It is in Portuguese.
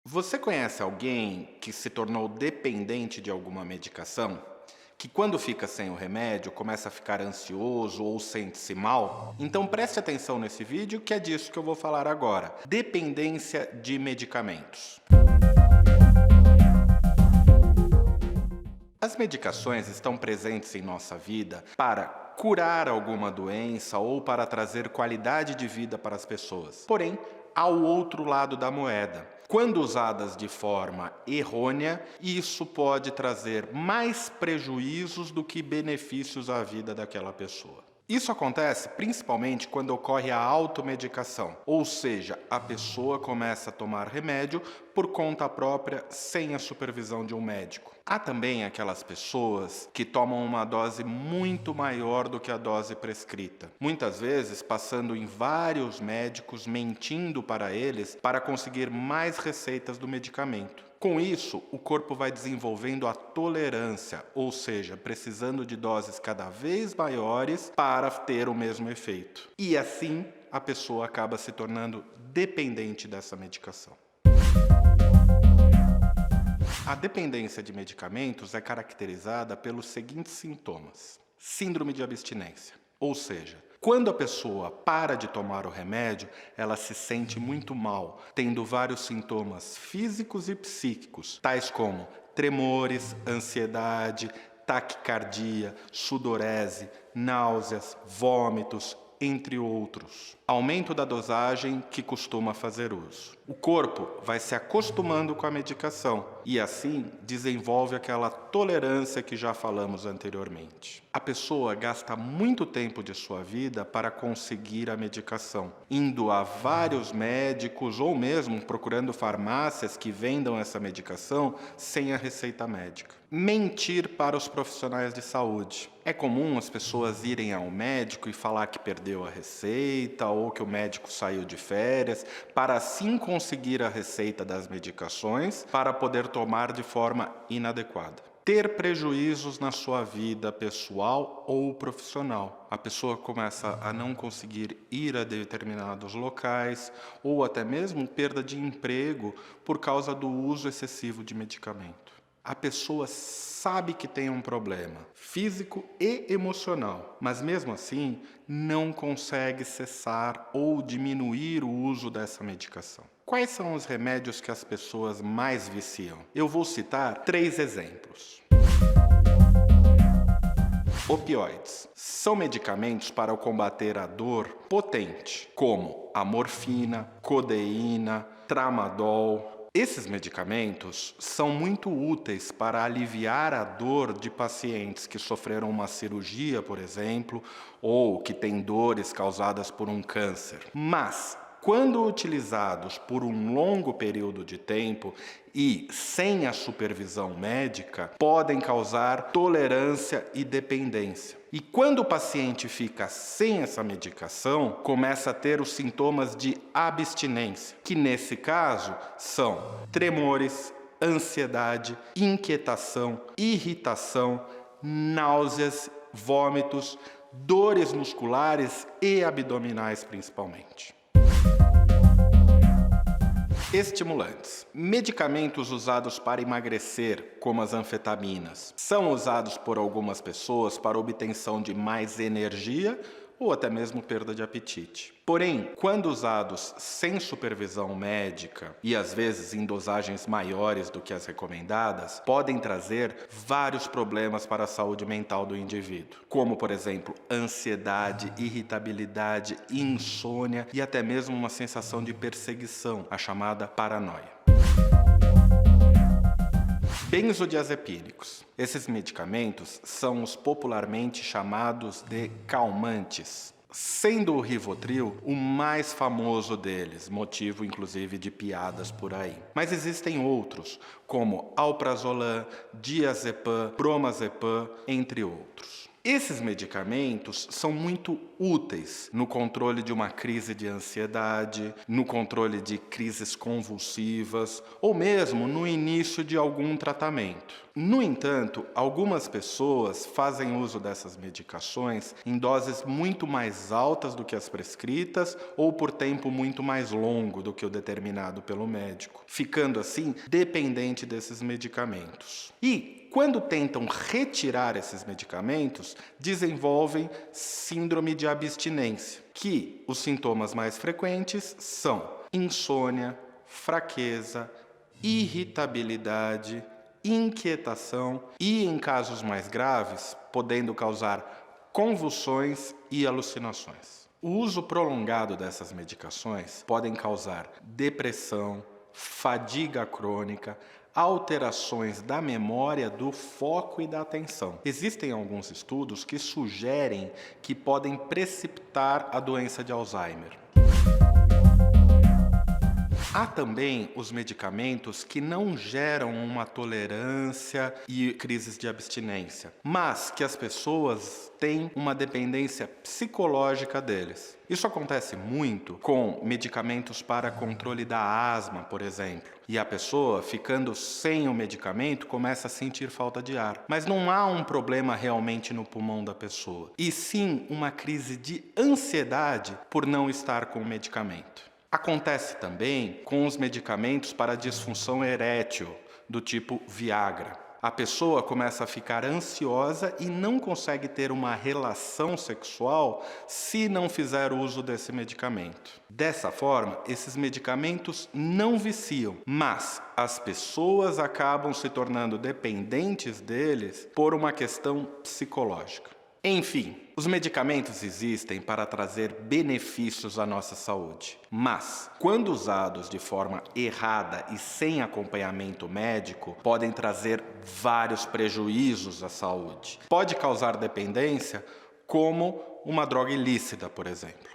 Você conhece alguém que se tornou dependente de alguma medicação? Que quando fica sem o remédio começa a ficar ansioso ou sente-se mal? Então preste atenção nesse vídeo que é disso que eu vou falar agora. Dependência de medicamentos. As medicações estão presentes em nossa vida para curar alguma doença ou para trazer qualidade de vida para as pessoas. Porém, há o outro lado da moeda. Quando usadas de forma errônea, isso pode trazer mais prejuízos do que benefícios à vida daquela pessoa. Isso acontece principalmente quando ocorre a automedicação, ou seja, a pessoa começa a tomar remédio por conta própria sem a supervisão de um médico. Há também aquelas pessoas que tomam uma dose muito maior do que a dose prescrita, muitas vezes passando em vários médicos, mentindo para eles para conseguir mais receitas do medicamento. Com isso, o corpo vai desenvolvendo a tolerância, ou seja, precisando de doses cada vez maiores para ter o mesmo efeito. E assim, a pessoa acaba se tornando dependente dessa medicação. A dependência de medicamentos é caracterizada pelos seguintes sintomas: síndrome de abstinência, ou seja, quando a pessoa para de tomar o remédio, ela se sente muito mal, tendo vários sintomas físicos e psíquicos, tais como tremores, ansiedade, taquicardia, sudorese, náuseas, vômitos, entre outros. Aumento da dosagem que costuma fazer uso. O corpo vai se acostumando com a medicação e assim desenvolve aquela tolerância que já falamos anteriormente. A pessoa gasta muito tempo de sua vida para conseguir a medicação, indo a vários médicos ou mesmo procurando farmácias que vendam essa medicação sem a receita médica. Mentir para os profissionais de saúde. É comum as pessoas irem ao médico e falar que perdeu a receita ou que o médico saiu de férias, para assim conseguir a receita das medicações para poder tomar de forma inadequada. Ter prejuízos na sua vida pessoal ou profissional. A pessoa começa a não conseguir ir a determinados locais ou até mesmo perda de emprego por causa do uso excessivo de medicamento. A pessoa sabe que tem um problema físico e emocional, mas mesmo assim não consegue cessar ou diminuir o uso dessa medicação. Quais são os remédios que as pessoas mais viciam? Eu vou citar 3 exemplos. Opioides são medicamentos para combater a dor potente, como a morfina, codeína, tramadol. Esses medicamentos são muito úteis para aliviar a dor de pacientes que sofreram uma cirurgia, por exemplo, ou que têm dores causadas por um câncer. Mas, quando utilizados por um longo período de tempo e sem a supervisão médica, podem causar tolerância e dependência. E quando o paciente fica sem essa medicação, começa a ter os sintomas de abstinência, que nesse caso são tremores, ansiedade, inquietação, irritação, náuseas, vômitos, dores musculares e abdominais principalmente. Estimulantes. Medicamentos usados para emagrecer, como as anfetaminas, são usados por algumas pessoas para obtenção de mais energia ou até mesmo perda de apetite. Porém, quando usados sem supervisão médica e às vezes em dosagens maiores do que as recomendadas, podem trazer vários problemas para a saúde mental do indivíduo, como por exemplo, ansiedade, irritabilidade, insônia e até mesmo uma sensação de perseguição, a chamada paranoia. Benzodiazepínicos. Esses medicamentos são os popularmente chamados de calmantes, sendo o Rivotril o mais famoso deles, motivo inclusive de piadas por aí. Mas existem outros, como alprazolam, diazepam, bromazepam, entre outros. Esses medicamentos são muito úteis no controle de uma crise de ansiedade, no controle de crises convulsivas ou mesmo no início de algum tratamento. No entanto, algumas pessoas fazem uso dessas medicações em doses muito mais altas do que as prescritas ou por tempo muito mais longo do que o determinado pelo médico, ficando assim dependente desses medicamentos. E quando tentam retirar esses medicamentos, desenvolvem síndrome de abstinência, que os sintomas mais frequentes são insônia, fraqueza, irritabilidade, inquietação e, em casos mais graves, podendo causar convulsões e alucinações. O uso prolongado dessas medicações podem causar depressão, fadiga crônica, alterações da memória, do foco e da atenção. Existem alguns estudos que sugerem que podem precipitar a doença de Alzheimer. Há também os medicamentos que não geram uma tolerância e crises de abstinência, mas que as pessoas têm uma dependência psicológica deles. Isso acontece muito com medicamentos para controle da asma, por exemplo. E a pessoa, ficando sem o medicamento, começa a sentir falta de ar. Mas não há um problema realmente no pulmão da pessoa, e sim uma crise de ansiedade por não estar com o medicamento. Acontece também com os medicamentos para disfunção erétil, do tipo Viagra. A pessoa começa a ficar ansiosa e não consegue ter uma relação sexual se não fizer uso desse medicamento. Dessa forma, esses medicamentos não viciam, mas as pessoas acabam se tornando dependentes deles por uma questão psicológica. Enfim, os medicamentos existem para trazer benefícios à nossa saúde, mas, quando usados de forma errada e sem acompanhamento médico, podem trazer vários prejuízos à saúde. Pode causar dependência, como uma droga ilícita, por exemplo.